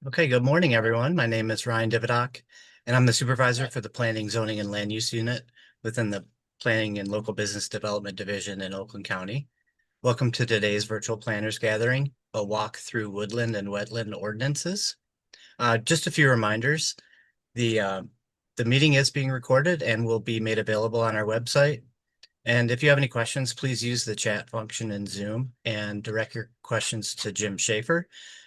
Okay, good morning, everyone. My name is Ryan Dividock, and I'm the supervisor for the Planning, Zoning, and Land Use Unit within the Planning and Local Business Development Division in Oakland County. Welcome to today's virtual planners gathering, a walk through woodland and wetland ordinances. Just a few reminders. The uh, the meeting is being recorded and will be made available on our website. And if you have any questions, please use the chat function in Zoom and direct your questions to Jim Schaefer.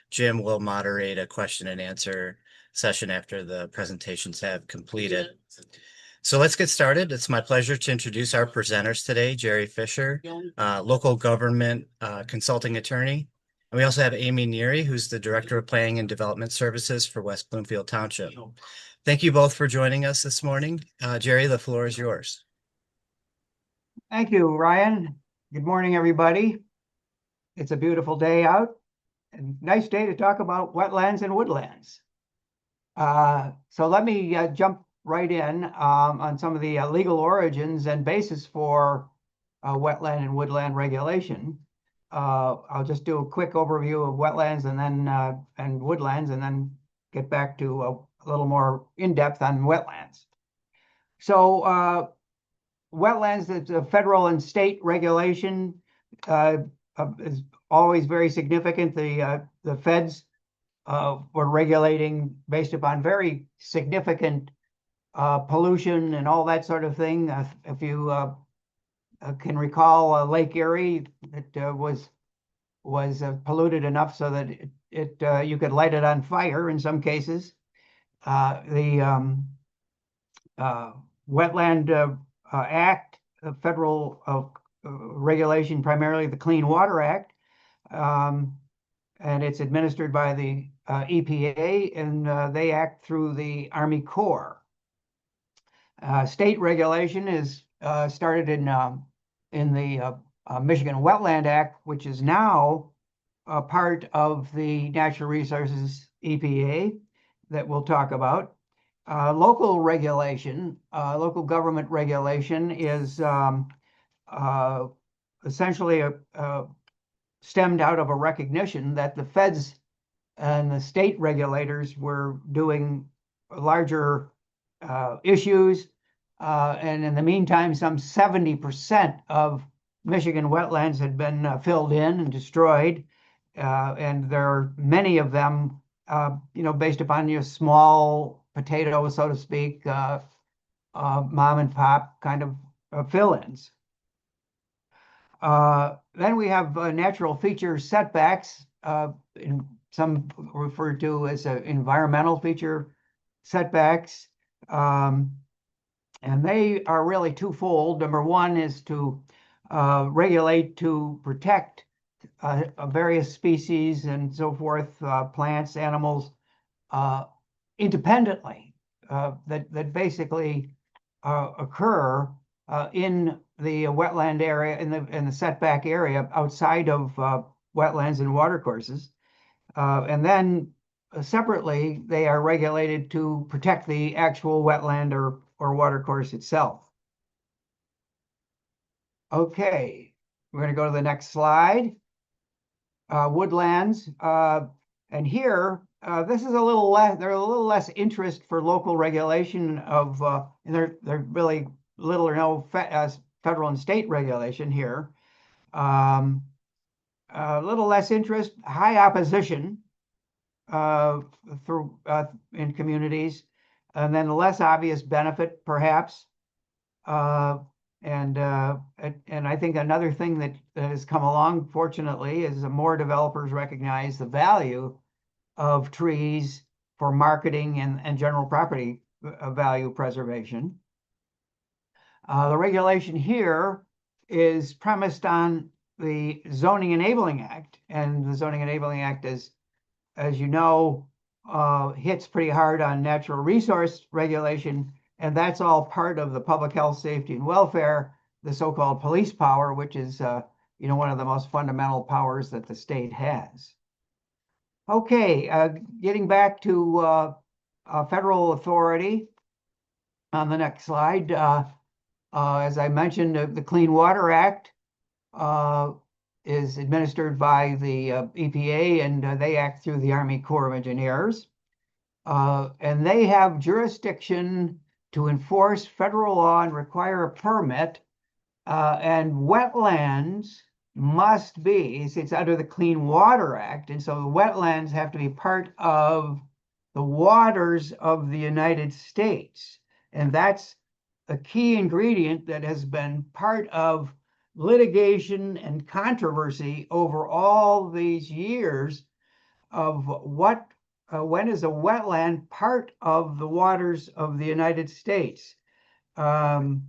Jim will moderate a question and answer session after the presentations have completed. So let's get started. It's my pleasure to introduce our presenters today, Jerry Fisher, local government consulting attorney. And we also have Amy Neary, who's the Director of Planning and Development Services for West Bloomfield Township. Thank you both for joining us this morning. Jerry, the floor is yours. Thank you, Ryan. Good morning, everybody. It's a beautiful day out and nice day to talk about wetlands and woodlands. So let me jump right in on some of the legal origins and basis for wetland and woodland regulation. I'll just do a quick overview of wetlands and then and woodlands, and then get back to a little more in-depth on wetlands. So wetlands, it's a federal and state regulation, is always very significant. The feds were regulating based upon very significant pollution and all that sort of thing. If you can recall, Lake Erie, it was polluted enough so that you could light it on fire in some cases. The Wetland Act, the federal regulation, primarily the Clean Water Act, and it's administered by the EPA, and they act through the Army Corps. State regulation is started in the Michigan Wetland Act, which is now a part of the Natural Resources EPA that we'll talk about. Local regulation, local government regulation is essentially stemmed out of a recognition that the feds and the state regulators were doing larger issues. And in the meantime, some 70% of Michigan wetlands had been filled in and destroyed. And there are many of them, based upon your small potato, so to speak, mom and pop kind of fill-ins. Then we have natural feature setbacks, some referred to as environmental feature setbacks. And they are really twofold. Number one is to regulate to protect various species and so forth, plants, animals, independently, that basically occur in the wetland area, in the setback area outside of wetlands and watercourses. And then separately, they are regulated to protect the actual wetland or watercourse itself. Okay, we're going to go to the next slide. Woodlands, and here this is a little less. There's a little less interest for local regulation of, and there really little or no federal and state regulation here. A little less interest, high opposition through in communities, and then less obvious benefit, perhaps. And I think another thing that has come along, fortunately, is more developers recognize the value of trees for marketing and general property value preservation. The regulation here is premised on the Zoning Enabling Act, and the Zoning Enabling Act is, as you know, hits pretty hard on natural resource regulation, and that's all part of the public health, safety, and welfare, the so-called police power, which is one of the most fundamental powers that the state has. Okay, getting back to federal authority on the next slide. As I mentioned, the Clean Water Act is administered by the EPA, and they act through the Army Corps of Engineers. And they have jurisdiction to enforce federal law and require a permit. And wetlands must be, it's under the Clean Water Act, and so the wetlands have to be part of the waters of the United States. And that's a key ingredient that has been part of litigation and controversy over all these years of when is a wetland part of the waters of the United States. And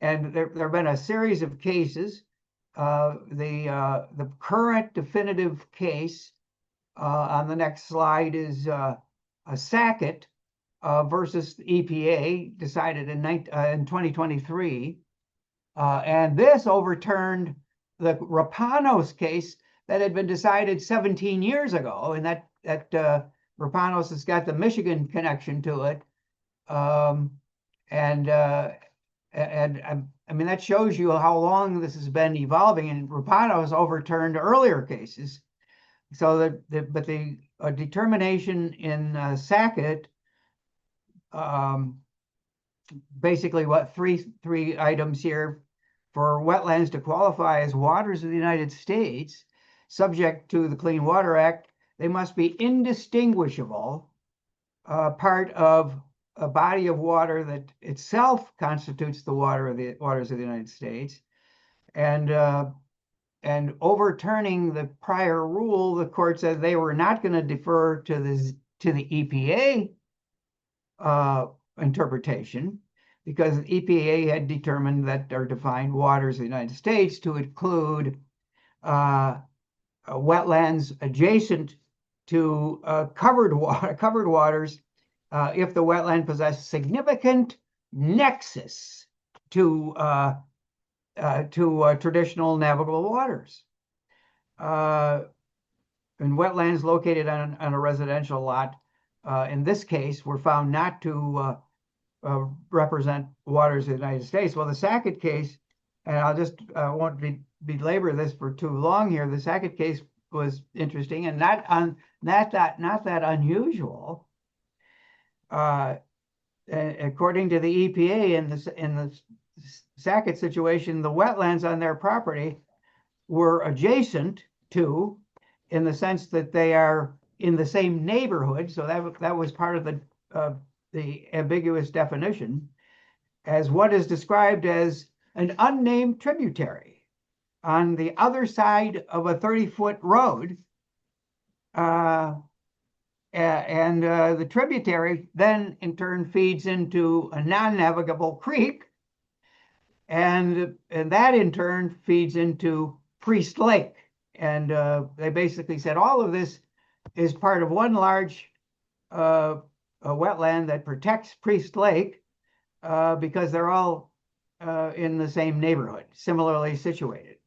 there have been a series of cases. The current definitive case on the next slide is a Sackett versus the EPA, decided in 2023. And this overturned the Rapanos case that had been decided 17 years ago, and that Rapanos has got the Michigan connection to it. I mean, that shows you how long this has been evolving, and Rapanos overturned earlier cases. So but the determination in Sackett, basically what three items here: for wetlands to qualify as waters of the United States, subject to the Clean Water Act, they must be indistinguishable, part of a body of water that itself constitutes the waters of the United States. And overturning the prior rule, the court said they were not going to defer to the EPA interpretation, because the EPA had determined that or defined waters of the United States to include wetlands adjacent to covered waters, if the wetland possessed significant nexus to traditional navigable waters. And wetlands located on a residential lot, in this case, were found not to represent waters of the United States. Well, the Sackett case, and I'll just won't belabor this for too long here. The Sackett case was interesting and not that unusual. According to the EPA, in the Sackett situation, the wetlands on their property were adjacent to, in the sense that they are in the same neighborhood. So that was part of the ambiguous definition, as what is described as an unnamed tributary on the other side of a 30-foot road. The tributary then in turn feeds into a non-navigable creek, and that in turn feeds into Priest Lake. And they basically said all of this is part of one large wetland that protects Priest Lake, because they're all in the same neighborhood, similarly situated.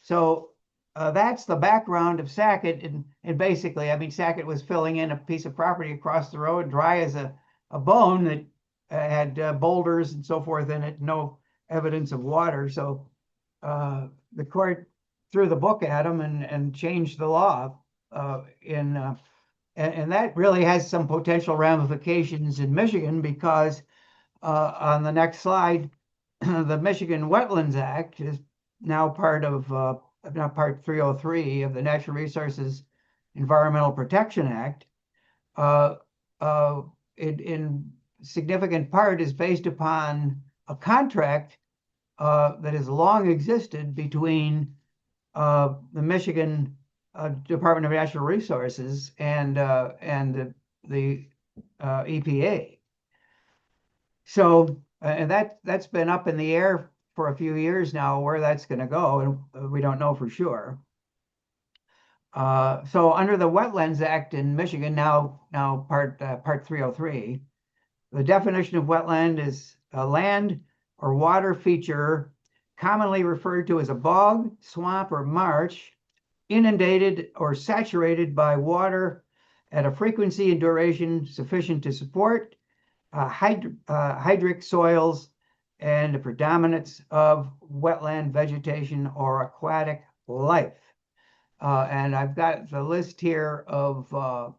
So that's the background of Sackett. And basically, I mean, Sackett was filling in a piece of property across the road, dry as a bone, that had boulders and so forth in it, no evidence of water. So the court threw the book at them and changed the law. And that really has some potential ramifications in Michigan, because on the next slide, the Michigan Wetlands Act is now part 303 of the Natural Resources Environmental Protection Act. It in significant part is based upon a contract that has long existed between the Michigan Department of Natural Resources and the EPA. So, and that's been up in the air for a few years now, where that's going to go, and we don't know for sure. So under the Wetlands Act in Michigan, now part 303, the definition of wetland is a land or water feature commonly referred to as a bog, swamp, or marsh, inundated or saturated by water at a frequency and duration sufficient to support hydric soils and the predominance of wetland vegetation or aquatic life. And I've got the list here of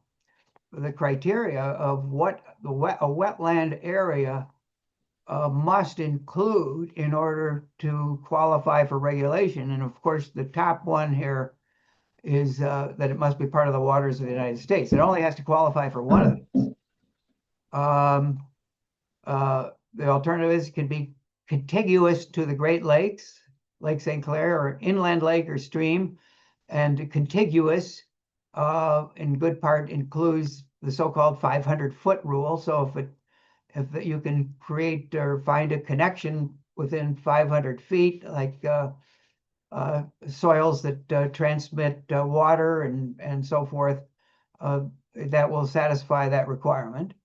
the criteria of what a wetland area must include in order to qualify for regulation. And of course, the top one here is that it must be part of the waters of the United States. It only has to qualify for one of these. The alternatives can be contiguous to the Great Lakes, Lake St. Clair, or inland lake or stream, and contiguous in good part includes the so-called 500-foot rule. So if you can create or find a connection within 500 feet, like soils that transmit water and so forth, that will satisfy that requirement.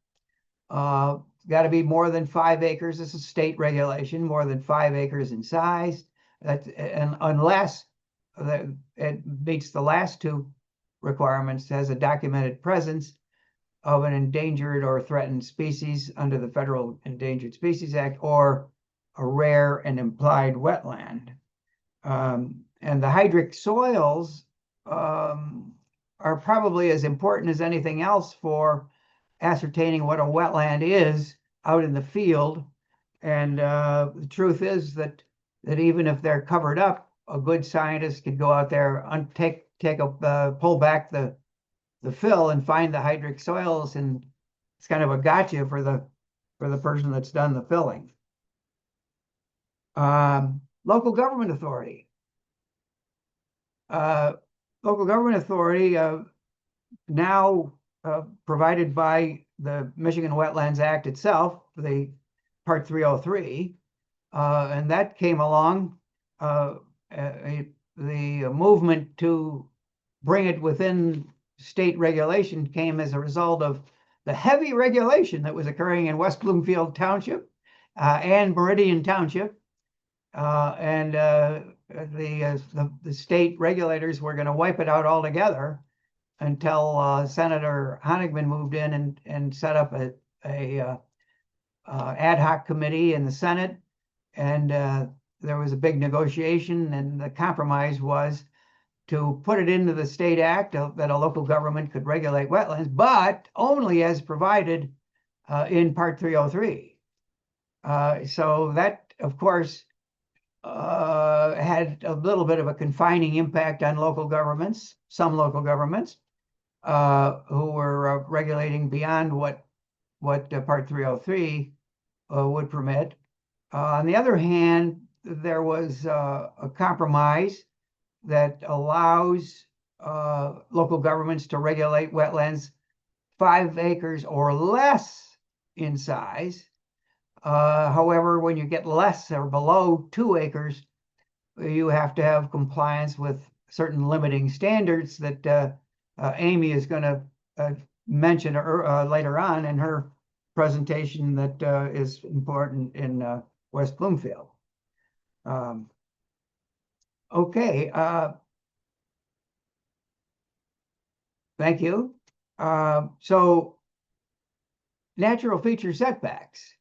Got to be more than 5 acres. This is state regulation, more than 5 acres in size. And unless it meets the last two requirements, has a documented presence of an endangered or threatened species under the Federal Endangered Species Act, or a rare and implied wetland. And the hydric soils are probably as important as anything else for ascertaining what a wetland is out in the field. And the truth is that even if they're covered up, a good scientist could go out there and pull back the fill and find the hydric soils, and it's kind of a gotcha for the person that's done the filling. Local government authority. Local government authority now provided by the Michigan Wetlands Act itself, the Part 303, and that came along. The movement to bring it within state regulation came as a result of the heavy regulation that was occurring in West Bloomfield Township and Meridian Township, and the state regulators were going to wipe it out altogether until Senator Honigman moved in and set up a ad hoc committee in the Senate, and there was a big negotiation, and the compromise was to put it into the state act that a local government could regulate wetlands, but only as provided in Part 303. So that, of course, had a little bit of a confining impact on local governments, some local governments who were regulating beyond what Part 303 would permit. On the other hand, there was a compromise that allows local governments to regulate wetlands 5 acres or less in size. However, when you get less or below 2 acres, you have to have compliance with certain limiting standards that Amy is going to mention later on in her presentation that is important in West Bloomfield. Okay, thank you. So natural feature setbacks.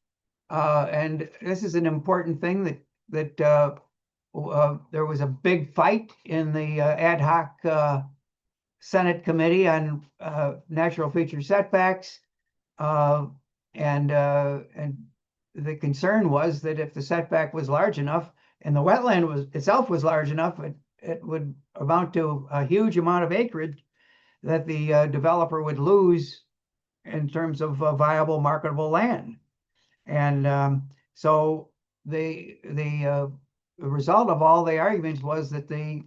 And this is an important thing that there was a big fight in the ad hoc Senate committee on natural feature setbacks. And the concern was that if the setback was large enough and the wetland itself was large enough, it would amount to a huge amount of acreage that the developer would lose in terms of viable marketable land. And so the result of all the arguments was that the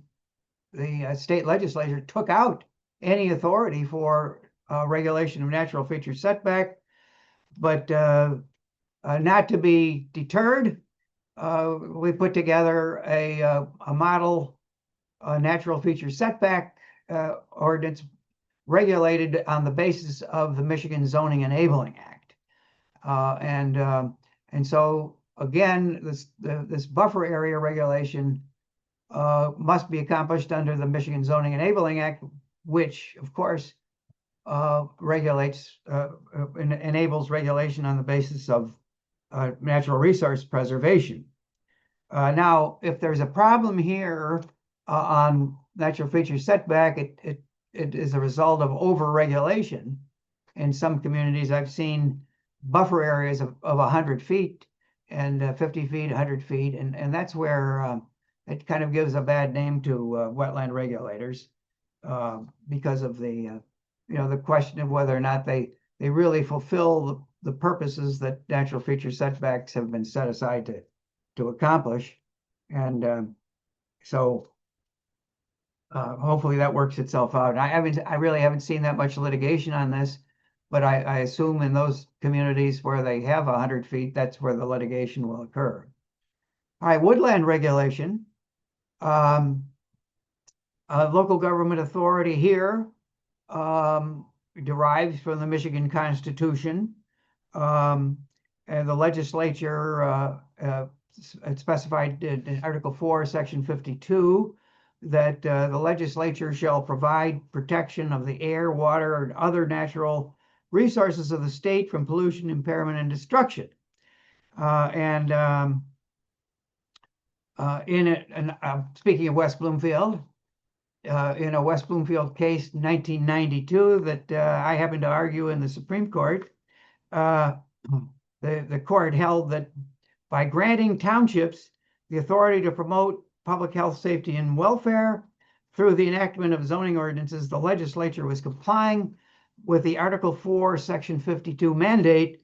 state legislature took out any authority for regulation of natural feature setback, but not to be deterred, we put together a model natural feature setback ordinance regulated on the basis of the Michigan Zoning Enabling Act. And so again, this buffer area regulation must be accomplished under the Michigan Zoning Enabling Act, which of course enables regulation on the basis of natural resource preservation. Now, if there's a problem here on natural feature setback, it is a result of over-regulation. In some communities, I've seen buffer areas of 100 feet and 50 feet, 100 feet, and that's where it kind of gives a bad name to wetland regulators because of the the question of whether or not they really fulfill the purposes that natural feature setbacks have been set aside to accomplish. And so hopefully that works itself out. I really haven't seen that much litigation on this, but I assume in those communities where they have 100 feet, that's where the litigation will occur. All right, woodland regulation. Local government authority here derives from the Michigan Constitution. And the legislature it specified in Article 4, Section 52, that the legislature shall provide protection of the air, water, and other natural resources of the state from pollution, impairment, and destruction. Speaking of West Bloomfield, in a West Bloomfield case, 1992, that I happened to argue in the Supreme Court, the court held that by granting townships the authority to promote public health, safety, and welfare through the enactment of zoning ordinances, the legislature was complying with the Article 4, Section 52 mandate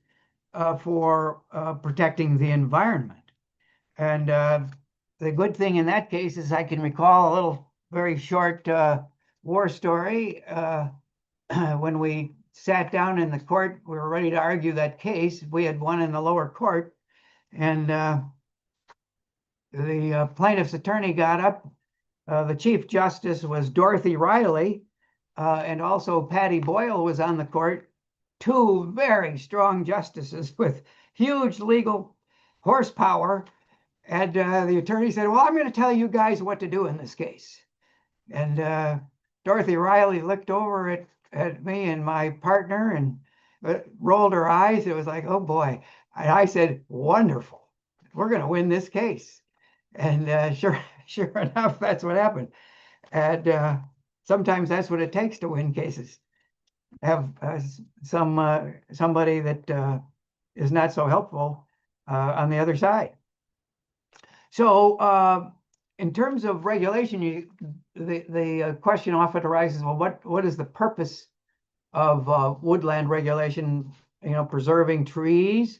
for protecting the environment. And the good thing in that case is I can recall a little very short war story. When we sat down in the court, we were ready to argue that case. We had won in the lower court, and the plaintiff's attorney got up. The Chief Justice was Dorothy Riley, and also Patty Boyle was on the court. Two very strong justices with huge legal horsepower. And the attorney said, well, I'm going to tell you guys what to do in this case. And Dorothy Riley looked over at me and my partner and rolled her eyes. It was like, oh boy. And I said, wonderful. We're going to win this case. And sure enough, that's what happened. And sometimes that's what it takes to win cases. Have somebody that is not so helpful on the other side. So in terms of regulation, the question often arises, well, what is the purpose of woodland regulation, preserving trees?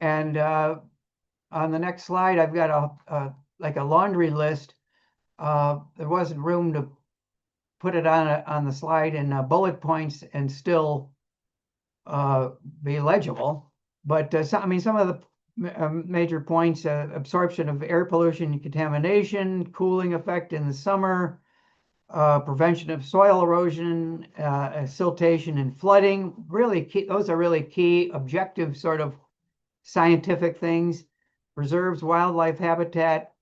And on the next slide, I've got like a laundry list. There wasn't room to put it on the slide in bullet points and still be legible. But some of the major points: absorption of air pollution and contamination, cooling effect in the summer, prevention of soil erosion, siltation and flooding. Really key, those are really key objective sort of scientific things. Preserves wildlife habitat,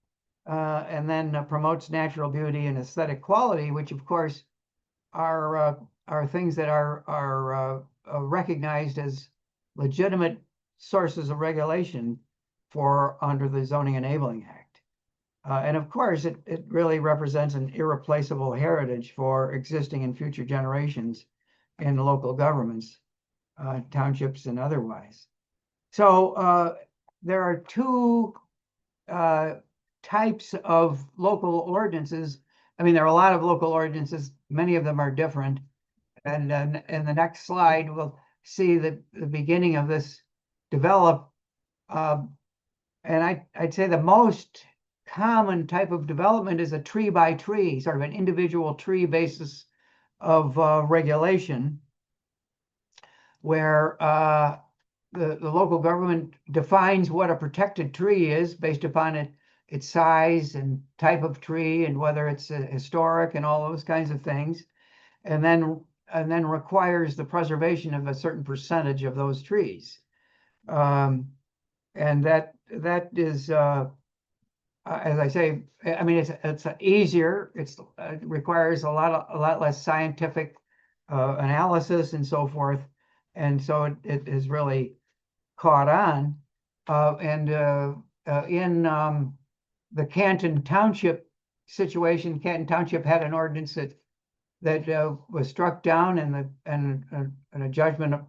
and then promotes natural beauty and aesthetic quality, which of course are things that are recognized as legitimate sources of regulation under the Zoning Enabling Act. And of course, it really represents an irreplaceable heritage for existing and future generations in local governments, townships and otherwise. So there are two types of local ordinances. I mean, there are a lot of local ordinances. Many of them are different. And then in the next slide, we'll see the beginning of this develop. And I'd say the most common type of development is a tree by tree, sort of an individual tree basis of regulation, where the local government defines what a protected tree is based upon its size and type of tree and whether it's historic and all those kinds of things, and then requires the preservation of a certain percentage of those trees. And that is, as I say, I mean, it's easier. It requires a lot less scientific analysis and so forth, and so it has really caught on. And in the Canton Township situation, Canton Township had an ordinance that was struck down and a judgment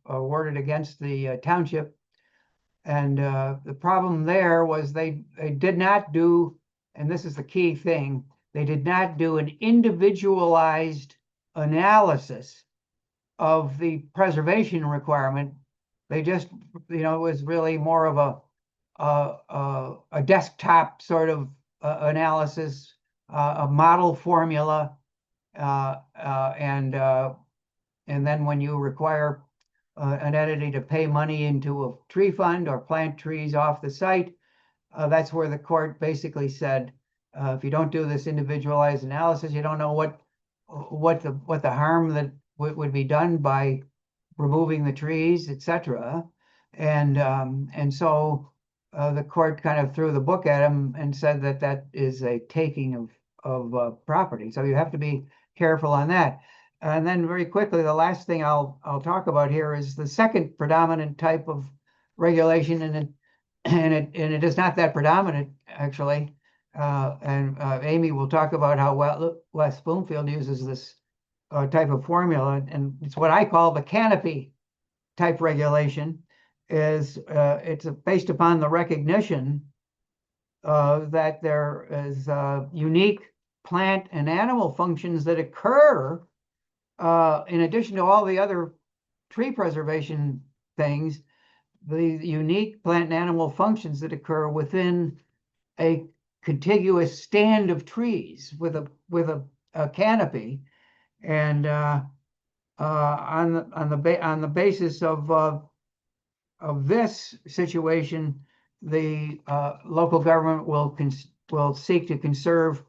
awarded against the township. And the problem there was they did not do, and this is the key thing, they did not do an individualized analysis of the preservation requirement. They just, it was really more of a desktop sort of analysis, a model formula, and then when you require an entity to pay money into a tree fund or plant trees off the site, that's where the court basically said, if you don't do this individualized analysis, you don't know what the harm that would be done by removing the trees, etc. And so the court kind of threw the book at him and said that that is a taking of property. So you have to be careful on that. And then very quickly, the last thing I'll talk about here is the second predominant type of regulation, and it is not that predominant actually. And Amy will talk about how West Bloomfield uses this type of formula, and it's what I call the canopy type regulation. It's based upon the recognition that there is unique plant and animal functions that occur in addition to all the other tree preservation things, the unique plant and animal functions that occur within a contiguous stand of trees with a canopy. And on the basis of this situation, the local government will seek to conserve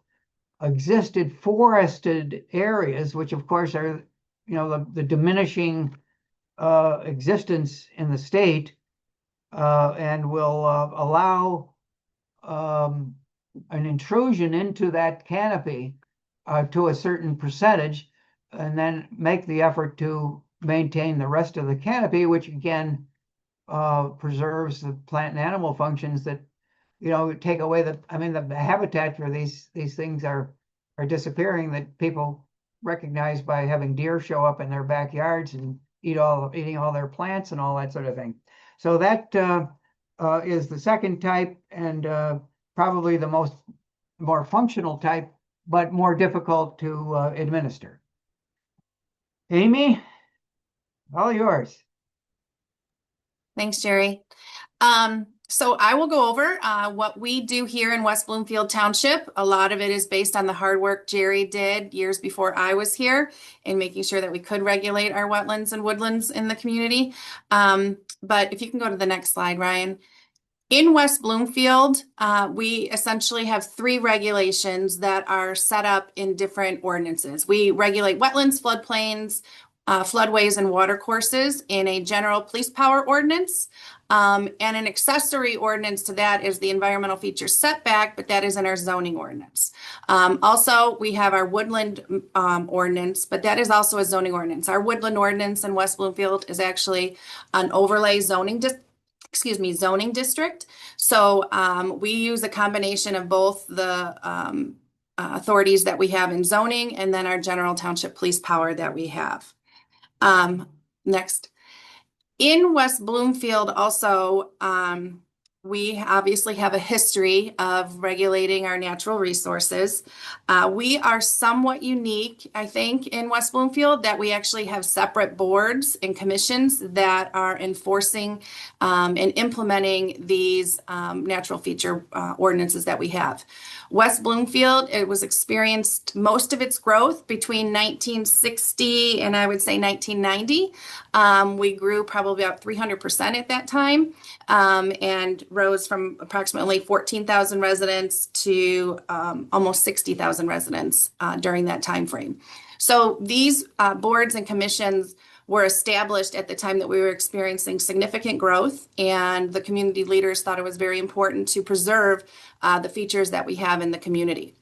existed forested areas, which of course are, the diminishing existence in the state, and will allow an intrusion into that canopy to a certain percentage, and then make the effort to maintain the rest of the canopy, which again preserves the plant and animal functions that, take away the habitat for these things are disappearing, that people recognize by having deer show up in their backyards and eating all their plants and all that sort of thing. So that is the second type, and probably the more functional type, but more difficult to administer. Amy, all yours. Thanks, Jerry. So I will go over what we do here in West Bloomfield Township. A lot of it is based on the hard work Jerry did years before I was here in making sure that we could regulate our wetlands and woodlands in the community. But if you can go to the next slide, Ryan. In West Bloomfield, we essentially have 3 regulations that are set up in different ordinances. We regulate wetlands, floodplains, floodways, and watercourses in a general police power ordinance. And an accessory ordinance to that is the environmental feature setback, but that is in our zoning ordinance. Also, we have our woodland ordinance, but that is also a zoning ordinance. Our woodland ordinance in West Bloomfield is actually an overlay zoning district. So we use a combination of both the authorities that we have in zoning and then our general township police power that we have. Next. In West Bloomfield also, we obviously have a history of regulating our natural resources. We are somewhat unique, I think, in West Bloomfield, that we actually have separate boards and commissions that are enforcing and implementing these natural feature ordinances that we have. West Bloomfield, it was experienced most of its growth between 1960 and I would say 1990. We grew probably about 300% at that time, and rose from approximately 14,000 residents to almost 60,000 residents during that time frame. So these boards and commissions were established at the time that we were experiencing significant growth, and the community leaders thought it was very important to preserve the features that we have in the community.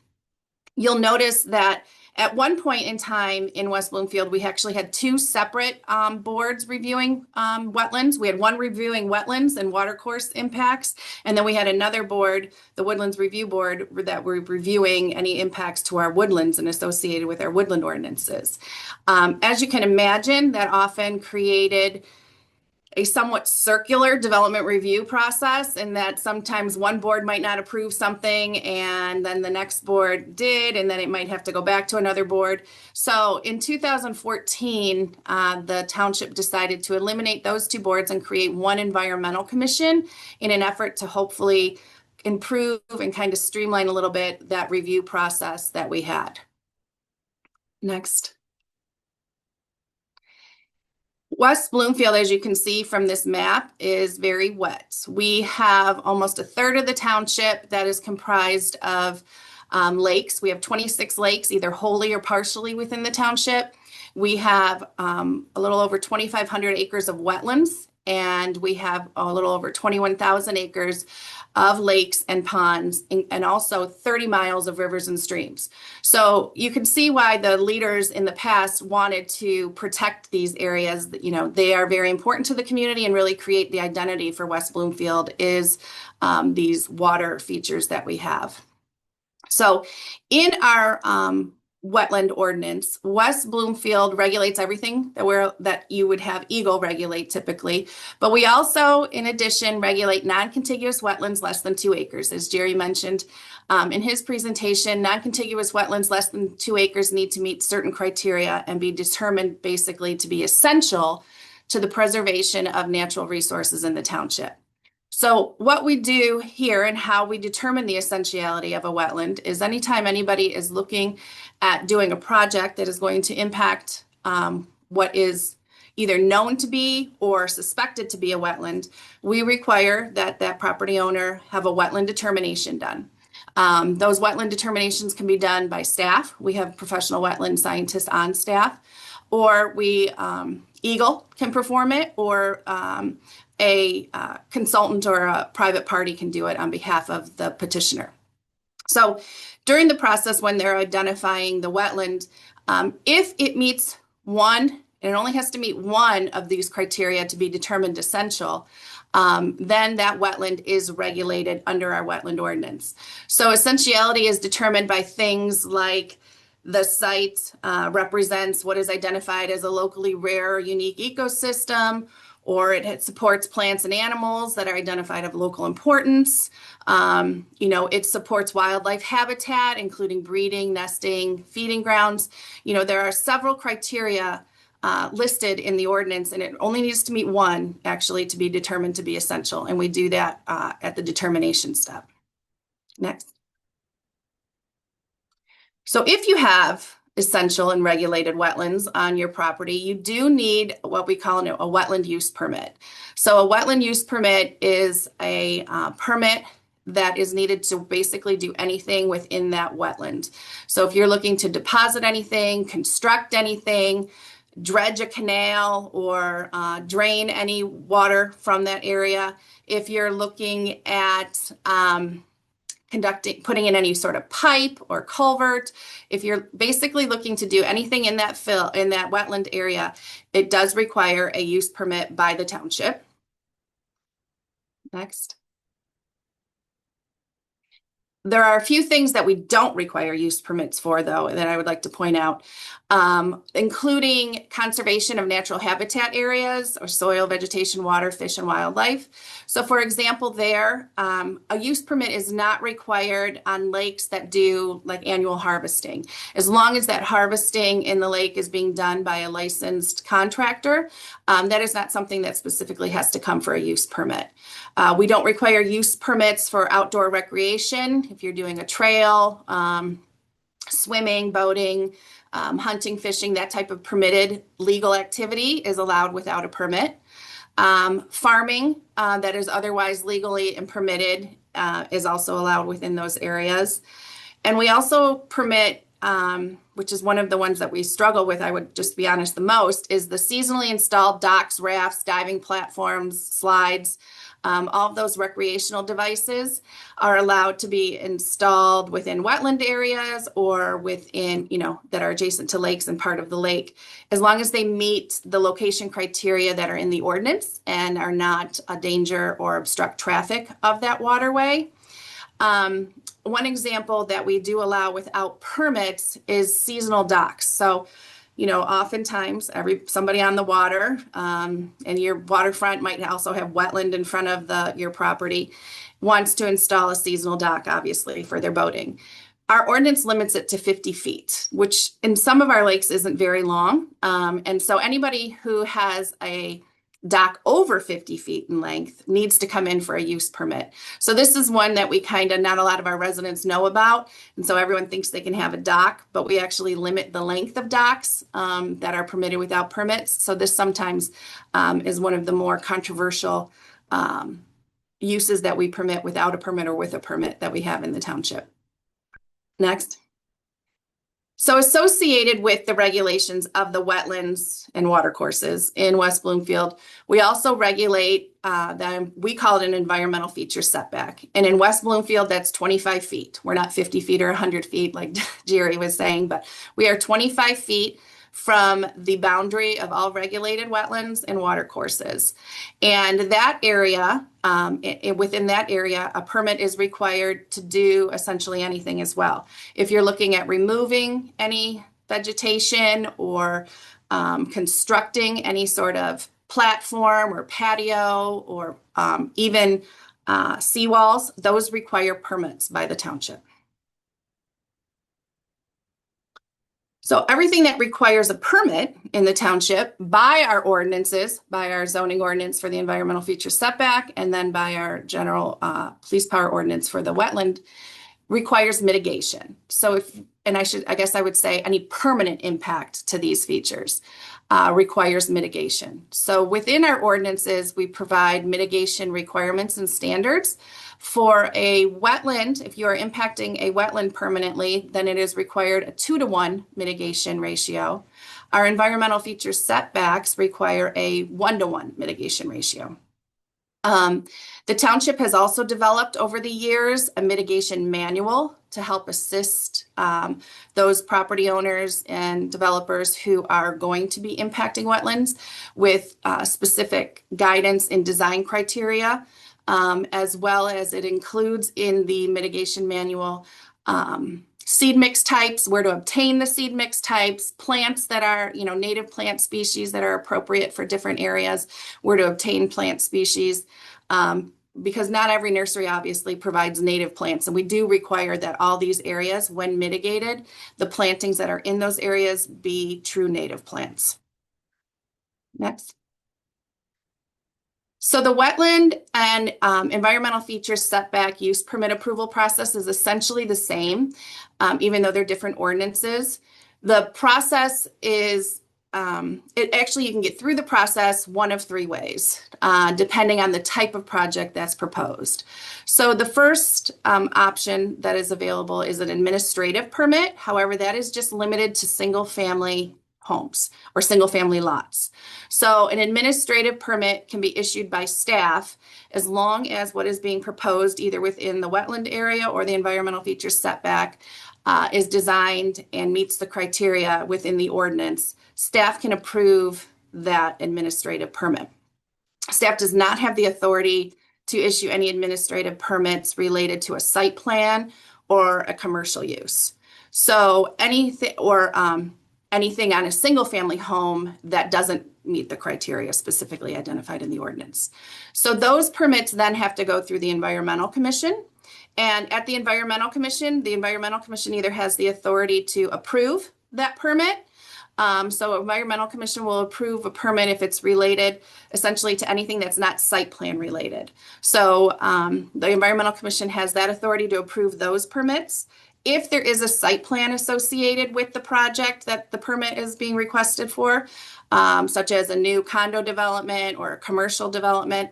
You'll notice that At one point in time in West Bloomfield, we actually had two separate boards reviewing wetlands. We had one reviewing wetlands and watercourse impacts, and then we had another board, the Woodlands Review Board, that were reviewing any impacts to our woodlands and associated with our woodland ordinances. As you can imagine, that often created a somewhat circular development review process, and that sometimes one board might not approve something and then the next board did, and then it might have to go back to another board. So in 2014, the township decided to eliminate those two boards and create one environmental commission in an effort to hopefully improve and kind of streamline a little bit that review process that we had. Next. West Bloomfield, as you can see from this map, is very wet. We have almost a third of the township that is comprised of lakes. We have 26 lakes, either wholly or partially within the township. We have a little over 2,500 acres of wetlands, and we have a little over 21,000 acres of lakes and ponds, and also 30 miles of rivers and streams. So you can see why the leaders in the past wanted to protect these areas. You know, they are very important to the community and really create the identity for West Bloomfield is these water features that we have. So in our wetland ordinance, West Bloomfield regulates everything that you would have Eagle regulate typically, but we also, in addition, regulate non-contiguous wetlands less than 2 acres. As Jerry mentioned in his presentation, non-contiguous wetlands less than 2 acres need to meet certain criteria and be determined basically to be essential to the preservation of natural resources in the township. So what we do here and how we determine the essentiality of a wetland is anytime anybody is looking at doing a project that is going to impact what is either known to be or suspected to be a wetland, we require that that property owner have a wetland determination done. Those wetland determinations can be done by staff. We have professional wetland scientists on staff, or Eagle can perform it, or a consultant or a private party can do it on behalf of the petitioner. So during the process when they're identifying the wetland, if it meets one, and it only has to meet one of these criteria to be determined essential, then that wetland is regulated under our wetland ordinance. So essentiality is determined by things like the site represents what is identified as a locally rare or unique ecosystem, or it supports plants and animals that are identified of local importance. It supports wildlife habitat, including breeding, nesting, feeding grounds. There are several criteria listed in the ordinance, and it only needs to meet one actually to be determined to be essential. And we do that at the determination step. Next. So if you have essential and regulated wetlands on your property, you do need what we call a wetland use permit. So a wetland use permit is a permit that is needed to basically do anything within that wetland. So if you're looking to deposit anything, construct anything, dredge a canal, or drain any water from that area, if you're looking at putting in any sort of pipe or culvert, if you're basically looking to do anything in that wetland area, it does require a use permit by the township. Next. There are a few things that we don't require use permits for, though, that I would like to point out, including conservation of natural habitat areas or soil, vegetation, water, fish, and wildlife. So, for example, a use permit is not required on lakes that do like annual harvesting. As long as that harvesting in the lake is being done by a licensed contractor, that is not something that specifically has to come for a use permit. We don't require use permits for outdoor recreation. If you're doing a trail, swimming, boating, hunting, fishing, that type of permitted legal activity is allowed without a permit. Farming that is otherwise legally and permitted is also allowed within those areas. And we also permit which is one of the ones that we struggle with, I would just be honest, the most, is the seasonally installed docks, rafts, diving platforms, slides. All of those recreational devices are allowed to be installed within wetland areas or within, that are adjacent to lakes and part of the lake, as long as they meet the location criteria that are in the ordinance and are not a danger or obstruct traffic of that waterway. One example that we do allow without permits is seasonal docks. So, oftentimes somebody on the water, and your waterfront might also have wetland in front of your property, wants to install a seasonal dock, obviously, for their boating. Our ordinance limits it to 50 feet, which in some of our lakes isn't very long. And so anybody who has a dock over 50 feet in length needs to come in for a use permit. So this is one that we not a lot of our residents know about. And so everyone thinks they can have a dock, but we actually limit the length of docks that are permitted without permits. So this sometimes is one of the more controversial uses that we permit without a permit or with a permit that we have in the township. Next. So associated with the regulations of the wetlands and watercourses in West Bloomfield, we also regulate them. We call it an environmental feature setback. And in West Bloomfield, that's 25 feet. We're not 50 feet or 100 feet like Jerry was saying, but we are 25 feet from the boundary of all regulated wetlands and watercourses. And that area, within that area, a permit is required to do essentially anything as well. If you're looking at removing any vegetation or constructing any sort of platform or patio or even seawalls, those require permits by the township. So everything that requires a permit in the township by our ordinances, by our zoning ordinance for the environmental feature setback, and then by our general police power ordinance for the wetland, requires mitigation. So I guess I would say any permanent impact to these features requires mitigation. So within our ordinances, we provide mitigation requirements and standards. For a wetland, if you are impacting a wetland permanently, then it is required a 2-to-1 mitigation ratio. Our environmental feature setbacks require a 1-to-1 mitigation ratio. The township has also developed over the years a mitigation manual to help assist those property owners and developers who are going to be impacting wetlands with specific guidance in design criteria. As well as it includes in the mitigation manual seed mix types, where to obtain the seed mix types, plants that are, native plant species that are appropriate for different areas, where to obtain plant species, because not every nursery obviously provides native plants. And we do require that all these areas, when mitigated, the plantings that are in those areas be true native plants. Next. So the wetland and environmental feature setback use permit approval process is essentially the same, even though they're different ordinances. The process is, you can get through the process one of 3 ways, depending on the type of project that's proposed. So the first option that is available is an administrative permit. However, that is just limited to single-family homes or single-family lots. So an administrative permit can be issued by staff as long as what is being proposed either within the wetland area or the environmental feature setback is designed and meets the criteria within the ordinance. Staff can approve that administrative permit. Staff does not have the authority to issue any administrative permits related to a site plan or a commercial use. So anything on a single family home that doesn't meet the criteria specifically identified in the ordinance. So those permits then have to go through the Environmental Commission. And at the Environmental Commission either has the authority to approve that permit. So Environmental Commission will approve a permit if it's related essentially to anything that's not site plan related. So the Environmental Commission has that authority to approve those permits. If there is a site plan associated with the project that the permit is being requested for, such as a new condo development or a commercial development,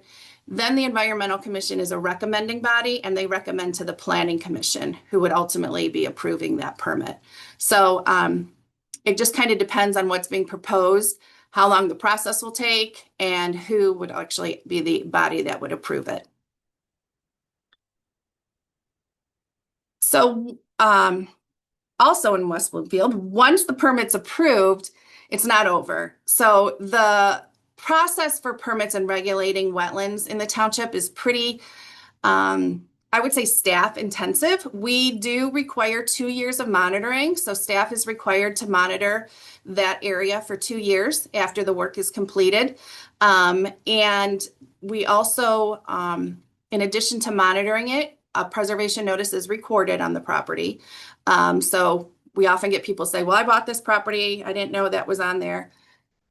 Then the Environmental Commission is a recommending body, and they recommend to the Planning Commission, who would ultimately be approving that permit. So it just kind of depends on what's being proposed, how long the process will take, and who would actually be the body that would approve it. So also in West Bloomfield, once the permit's approved, it's not over. So the process for permits and regulating wetlands in the township is pretty, I would say, staff intensive. We do require 2 years of monitoring. So staff is required to monitor that area for 2 years after the work is completed. And we also, in addition to monitoring it, a preservation notice is recorded on the property. So we often get people say, well, I bought this property. I didn't know that was on there.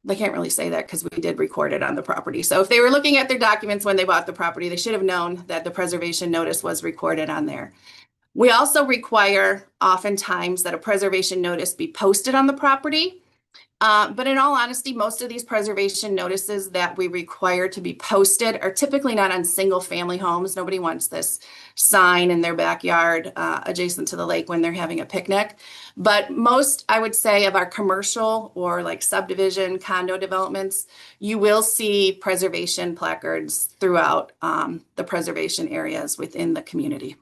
They can't really say that because we did record it on the property. So if they were looking at their documents when they bought the property, they should have known that the preservation notice was recorded on there. We also require oftentimes that a preservation notice be posted on the property. But in all honesty, most of these preservation notices that we require to be posted are typically not on single family homes. Nobody wants this sign in their backyard adjacent to the lake when they're having a picnic. But most, I would say, of our commercial or like subdivision condo developments, you will see preservation placards throughout the preservation areas within the community.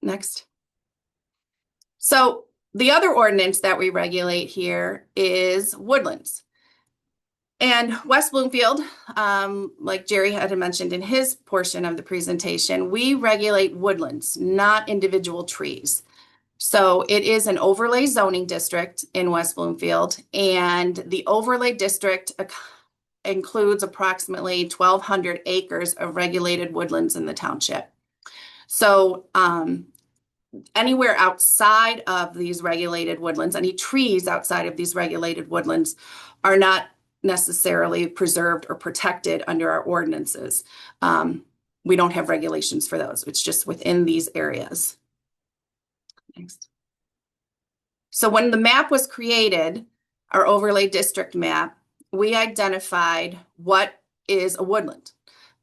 Next. So the other ordinance that we regulate here is woodlands. And West Bloomfield, like Jerry had mentioned in his portion of the presentation, we regulate woodlands, not individual trees. So it is an overlay zoning district in West Bloomfield, and the overlay district includes approximately 1,200 acres of regulated woodlands in the township. So anywhere outside of these regulated woodlands, any trees outside of these regulated woodlands are not necessarily preserved or protected under our ordinances. We don't have regulations for those. It's just within these areas. Next. So when the map was created, our overlay district map, we identified what is a woodland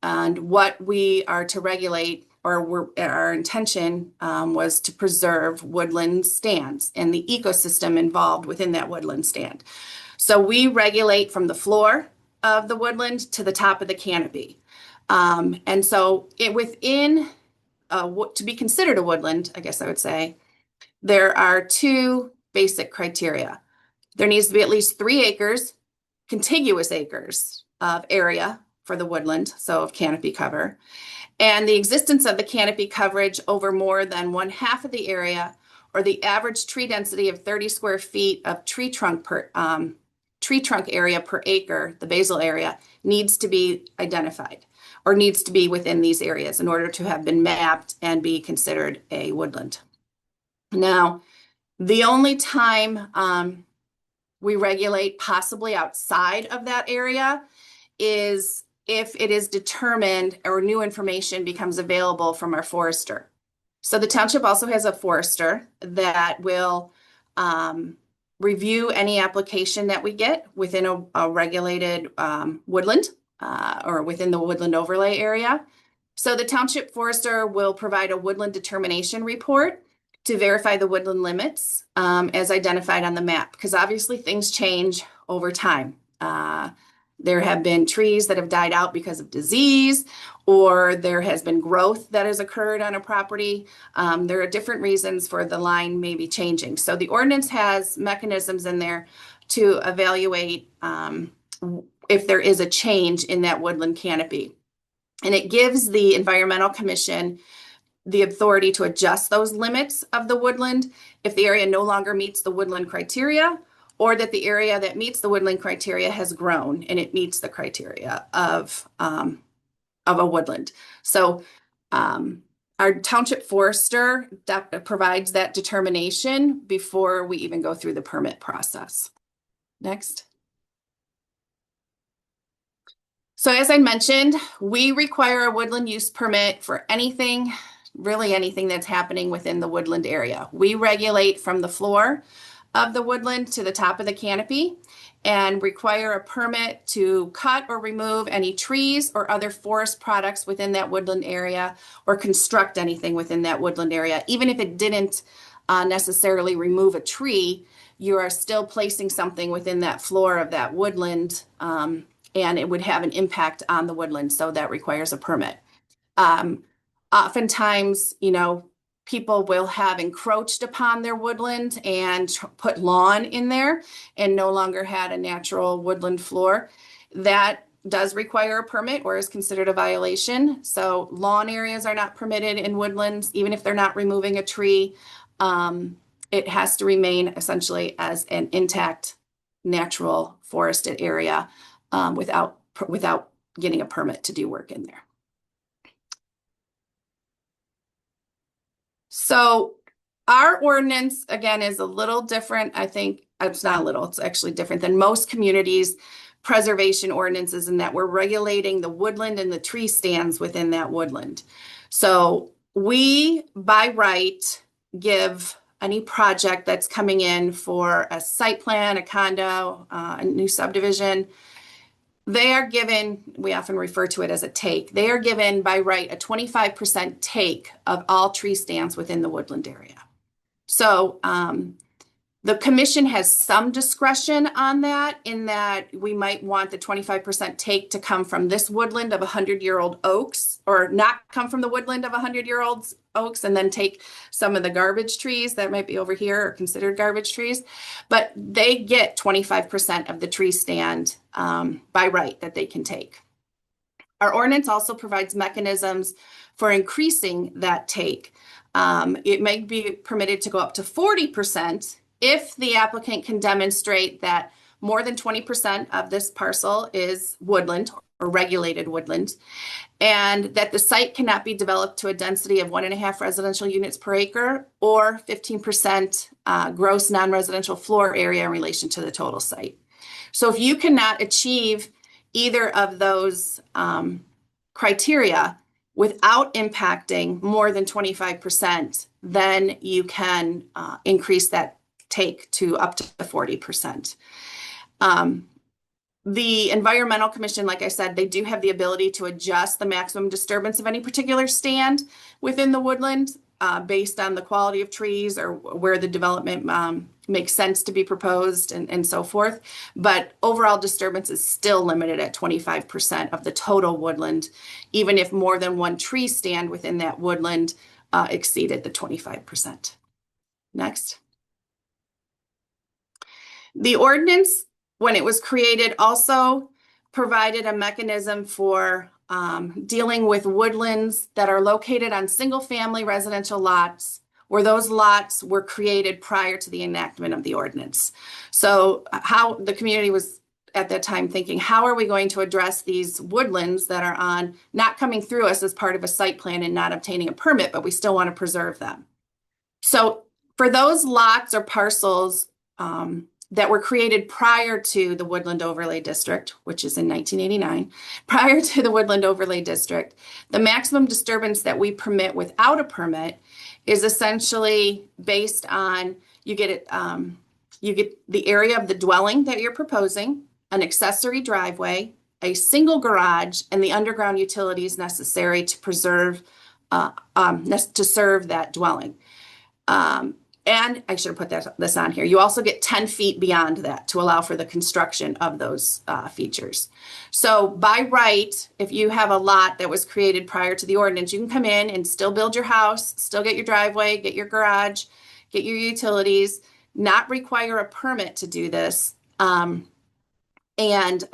and what we are to regulate, or our intention was to preserve woodland stands and the ecosystem involved within that woodland stand. So we regulate from the floor of the woodland to the top of the canopy. And so within, to be considered a woodland, I guess I would say, there are 2 basic criteria. There needs to be at least 3 acres, contiguous acres of area for the woodland, so of canopy cover, and the existence of the canopy coverage over more than 1/2 of the area, or the average tree density of 30 square feet of tree trunk area per acre, the basal area, needs to be identified or needs to be within these areas in order to have been mapped and be considered a woodland. Now, the only time we regulate possibly outside of that area is if it is determined or new information becomes available from our forester. So the township also has a forester that will review any application that we get within a regulated woodland or within the woodland overlay area. So the township forester will provide a woodland determination report to verify the woodland limits as identified on the map, because obviously things change over time. There have been trees that have died out because of disease, or there has been growth that has occurred on a property. There are different reasons for the line maybe changing. So the ordinance has mechanisms in there to evaluate if there is a change in that woodland canopy. And it gives the Environmental Commission the authority to adjust those limits of the woodland if the area no longer meets the woodland criteria, or that the area that meets the woodland criteria has grown and it meets the criteria of a woodland. So our township forester provides that determination before we even go through the permit process. Next. So as I mentioned, we require a woodland use permit for anything, really anything that's happening within the woodland area. We regulate from the floor of the woodland to the top of the canopy, and require a permit to cut or remove any trees or other forest products within that woodland area, or construct anything within that woodland area. Even if it didn't necessarily remove a tree, you are still placing something within that floor of that woodland, and it would have an impact on the woodland, so that requires a permit. Oftentimes, people will have encroached upon their woodland and put lawn in there and no longer had a natural woodland floor. That does require a permit or is considered a violation. So lawn areas are not permitted in woodlands, even if they're not removing a tree. It has to remain essentially as an intact, natural forested area without getting a permit to do work in there. So our ordinance, again, is a little different. I think it's not a little, it's actually different than most communities' preservation ordinances, in that we're regulating the woodland and the tree stands within that woodland. So we, by right, give any project that's coming in for a site plan, a condo, a new subdivision, they are given, we often refer to it as a take, they are given by right a 25% take of all tree stands within the woodland area. So the commission has some discretion on that, in that we might want the 25% take to come from this woodland of 100-year-old oaks, or not come from the woodland of 100-year-old oaks and then take some of the garbage trees that might be over here or considered garbage trees. But they get 25% of the tree stand by right that they can take. Our ordinance also provides mechanisms for increasing that take. It may be permitted to go up to 40% if the applicant can demonstrate that more than 20% of this parcel is woodland or regulated woodland, and that the site cannot be developed to a density of 1.5 residential units per acre, or 15% gross non-residential floor area in relation to the total site. So if you cannot achieve either of those criteria without impacting more than 25%, then you can increase that take to up to 40%. The Environmental Commission, like I said, they do have the ability to adjust the maximum disturbance of any particular stand within the woodland based on the quality of trees or where the development makes sense to be proposed and so forth. But overall disturbance is still limited at 25% of the total woodland, even if more than one tree stand within that woodland exceeded the 25%. Next. The ordinance, when it was created, also provided a mechanism for dealing with woodlands that are located on single-family residential lots, where those lots were created prior to the enactment of the ordinance. So how the community was at that time thinking, how are we going to address these woodlands that are on, not coming through us as part of a site plan and not obtaining a permit, but we still want to preserve them. So for those lots or parcels that were created prior to the Woodland Overlay District, which is in 1989, prior to the Woodland Overlay District, the maximum disturbance that we permit without a permit is essentially based on, you get the area of the dwelling that you're proposing, an accessory driveway, a single garage, and the underground utilities necessary to preserve, to serve that dwelling. And I should have put this on here. You also get 10 feet beyond that to allow for the construction of those features. So by right, if you have a lot that was created prior to the ordinance, you can come in and still build your house, still get your driveway, get your garage, get your utilities, not require a permit to do this, and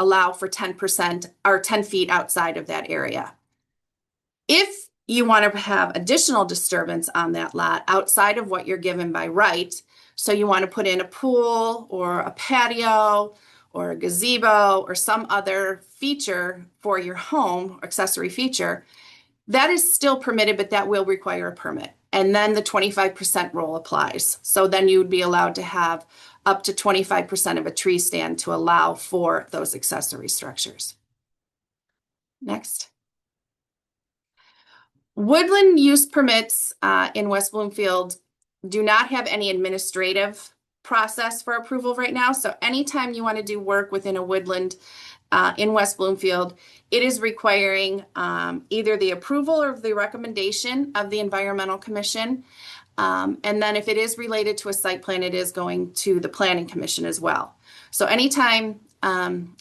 allow for 10% or 10 feet outside of that area. If you want to have additional disturbance on that lot outside of what you're given by right, so you want to put in a pool or a patio or a gazebo or some other feature for your home, accessory feature, that is still permitted, but that will require a permit. And then the 25% rule applies. So then you would be allowed to have up to 25% of a tree stand to allow for those accessory structures. Next. Woodland use permits in West Bloomfield do not have any administrative process for approval right now. So anytime you want to do work within a woodland in West Bloomfield, it is requiring either the approval or the recommendation of the Environmental Commission. And then if it is related to a site plan, it is going to the Planning Commission as well. So anytime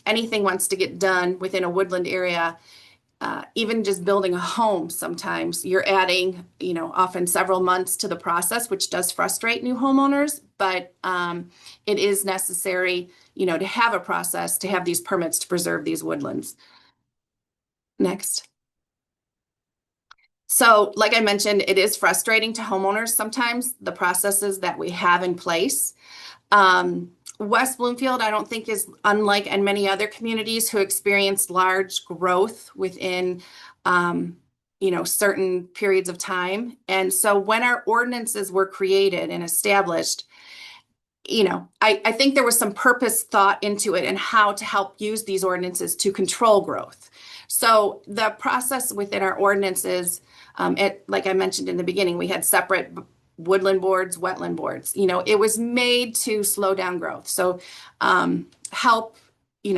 anything wants to get done within a woodland area, even just building a home, sometimes you're adding, often several months to the process, which does frustrate new homeowners, but it is necessary, to have a process, to have these permits to preserve these woodlands. Next. So, like I mentioned, it is frustrating to homeowners sometimes, the processes that we have in place. West Bloomfield, I don't think, is unlike and many other communities who experienced large growth within, certain periods of time. And so when our ordinances were created and established, I think there was some purpose thought into it and how to help use these ordinances to control growth. So the process within our ordinances, like I mentioned in the beginning, we had separate woodland boards, wetland boards. It was made to slow down growth. So help,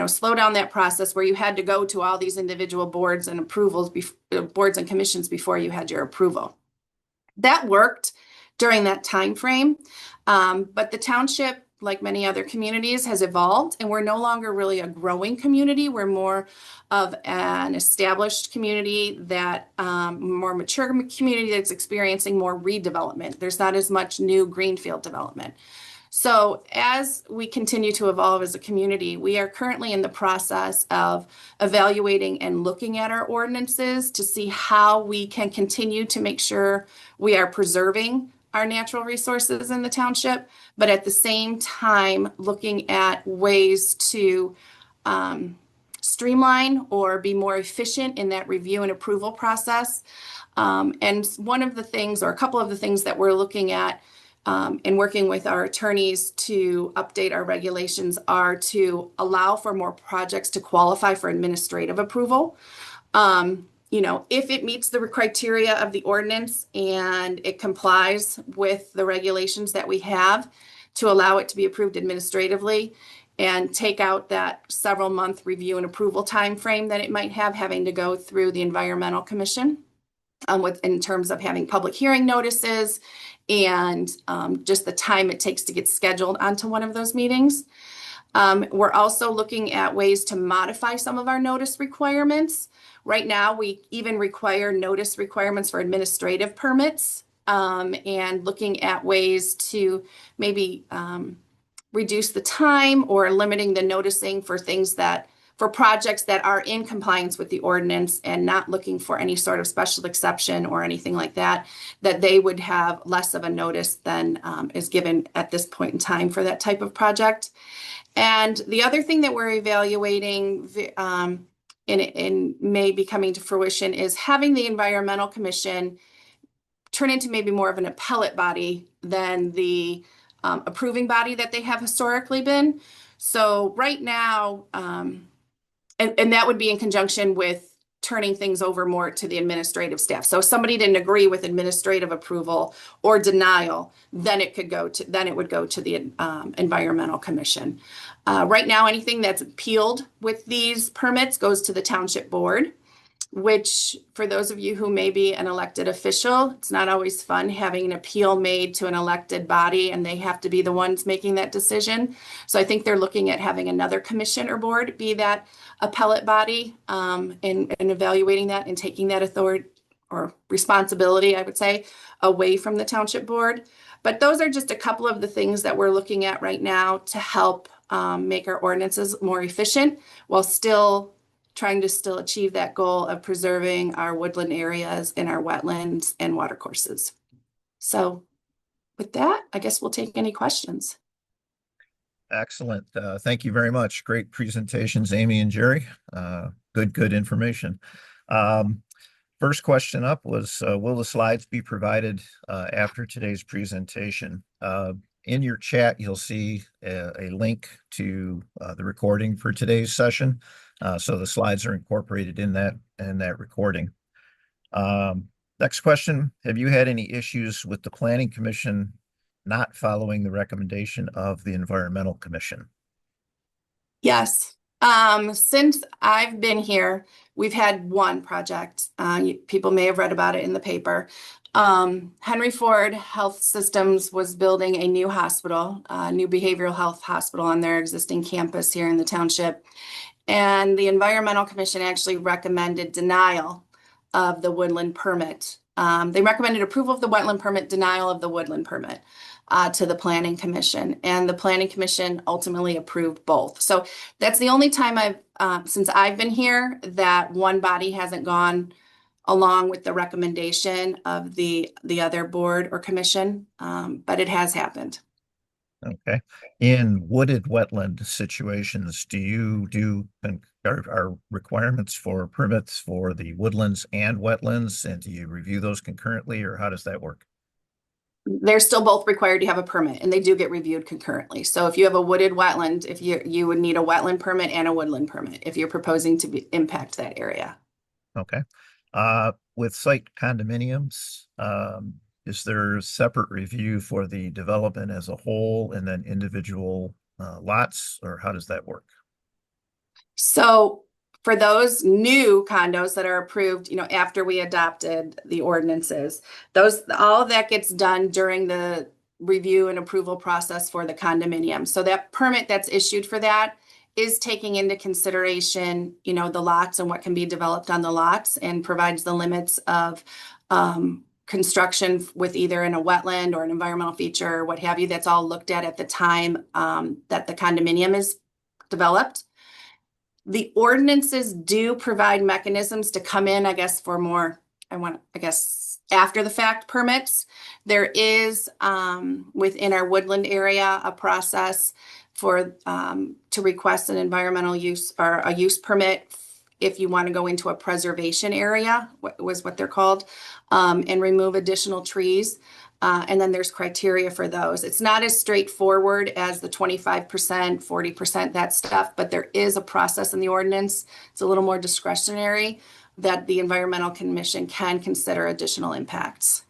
slow down that process where you had to go to all these individual boards and boards and commissions before you had your approval. That worked during that time frame. But the township, like many other communities, has evolved, and we're no longer really a growing community. We're more of an established community, that more mature community that's experiencing more redevelopment. There's not as much new greenfield development. So as we continue to evolve as a community, we are currently in the process of evaluating and looking at our ordinances to see how we can continue to make sure we are preserving our natural resources in the township, but at the same time looking at ways to streamline or be more efficient in that review and approval process. And one of the things, or a couple of the things that we're looking at and working with our attorneys to update our regulations are to allow for more projects to qualify for administrative approval. If it meets the criteria of the ordinance and it complies with the regulations that we have, to allow it to be approved administratively and take out that several month review and approval time frame that it might have, having to go through the Environmental Commission in terms of having public hearing notices and just the time it takes to get scheduled onto one of those meetings. We're also looking at ways to modify some of our notice requirements. Right now, we even require notice requirements for administrative permits, and looking at ways to maybe reduce the time or limiting the noticing for projects that are in compliance with the ordinance and not looking for any sort of special exception or anything like that, that they would have less of a notice than is given at this point in time for that type of project. And the other thing that we're evaluating and may be coming to fruition is having the Environmental Commission turn into maybe more of an appellate body than the approving body that they have historically been. So right now, and that would be in conjunction with turning things over more to the administrative staff. So if somebody didn't agree with administrative approval or denial, then it would go to the Environmental Commission. Right now, anything that's appealed with these permits goes to the Township Board, which, for those of you who may be an elected official, it's not always fun having an appeal made to an elected body and they have to be the ones making that decision. So I think they're looking at having another commission or board be that appellate body, and evaluating that and taking that authority or responsibility, I would say, away from the Township Board. But those are just a couple of the things that we're looking at right now to help make our ordinances more efficient while trying to achieve that goal of preserving our woodland areas and our wetlands and watercourses. So with that, I guess we'll take any questions. Excellent. Thank you very much. Great presentations, Amy and Jerry. Good information. First question up was, will the slides be provided after today's presentation? In your chat, you'll see a link to the recording for today's session. So the slides are incorporated in that recording. Next question, have you had any issues with the Planning Commission not following the recommendation of the Environmental Commission? Yes. Since I've been here, we've had one project. People may have read about it in the paper. Henry Ford Health Systems was building a new hospital, a new behavioral health hospital on their existing campus here in the township. And the Environmental Commission actually recommended denial of the woodland permit. They recommended approval of the wetland permit, denial of the woodland permit to the Planning Commission. And the Planning Commission ultimately approved both. So that's the only time since I've been here, that one body hasn't gone along with the recommendation of the other board or commission, but it has happened. Okay. In wooded wetland situations, are requirements for permits for the woodlands and wetlands, and do you review those concurrently, or how does that work? They're still both required to have a permit, and they do get reviewed concurrently. So if you have a wooded wetland, if you would need a wetland permit and a woodland permit if you're proposing to impact that area. Okay. With site condominiums, is there a separate review for the development as a whole and then individual lots, or how does that work? So for those new condos that are approved, after we adopted the ordinances, all of that gets done during the review and approval process for the condominium. So that permit that's issued for that is taking into consideration, the lots and what can be developed on the lots, and provides the limits of construction with either in a wetland or an environmental feature or what have you. That's all looked at the time that the condominium is developed. The ordinances do provide mechanisms to come in, I guess, for more, after the fact permits. There is within our woodland area a process for to request an environmental use or a use permit if you want to go into a preservation area, what they're called, and remove additional trees. And then there's criteria for those. It's not as straightforward as the 25%, 40%, that stuff, but there is a process in the ordinance. It's a little more discretionary that the Environmental Commission can consider additional impacts.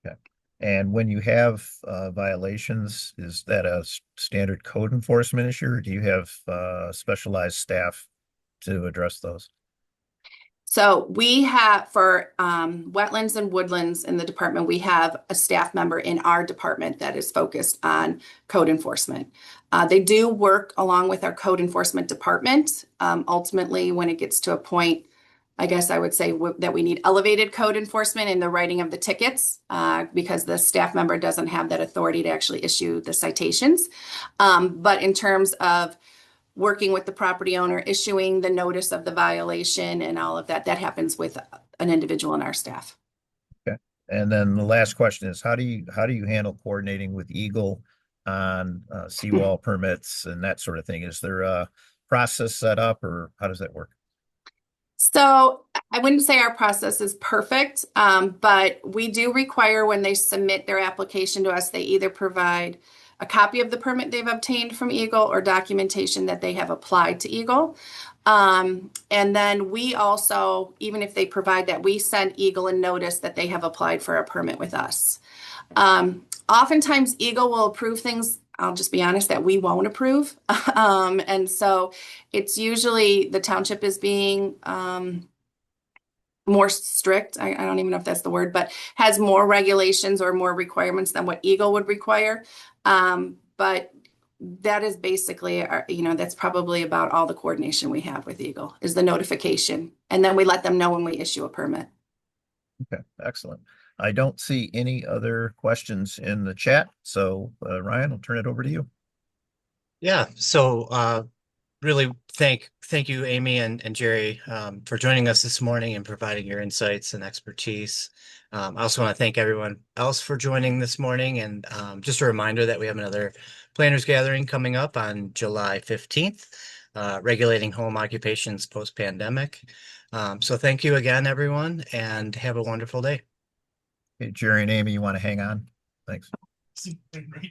Okay. And when you have violations, is that a standard code enforcement issue, or do you have specialized staff to address those? So we have, for wetlands and woodlands in the department, we have a staff member in our department that is focused on code enforcement. They do work along with our code enforcement department. Ultimately, when it gets to a point, I guess I would say that we need elevated code enforcement in the writing of the tickets because the staff member doesn't have that authority to actually issue the citations. But in terms of working with the property owner, issuing the notice of the violation and all of that, that happens with an individual in our staff. Okay. And then the last question is, how do you handle coordinating with Eagle on seawall permits and that sort of thing? Is there a process set up, or how does that work? So I wouldn't say our process is perfect, but we do require when they submit their application to us, they either provide a copy of the permit they've obtained from Eagle or documentation that they have applied to Eagle. And then we also, even if they provide that, we send Eagle a notice that they have applied for a permit with us. Oftentimes Eagle will approve things, I'll just be honest, that we won't approve. And so it's usually the township is being more strict. I don't even know if that's the word, but has more regulations or more requirements than what Eagle would require. But that is basically, that's probably about all the coordination we have with Eagle is the notification. And then we let them know when we issue a permit. Okay, excellent. I don't see any other questions in the chat. So Ryan, I'll turn it over to you. Yeah, so really thank you, Amy and Jerry, for joining us this morning and providing your insights and expertise. I also want to thank everyone else for joining this morning, and just a reminder that we have another planners gathering coming up on July 15th, regulating home occupations post-pandemic. So thank you again, everyone, and have a wonderful day. Okay, Jerry and Amy, you want to hang on? Thanks.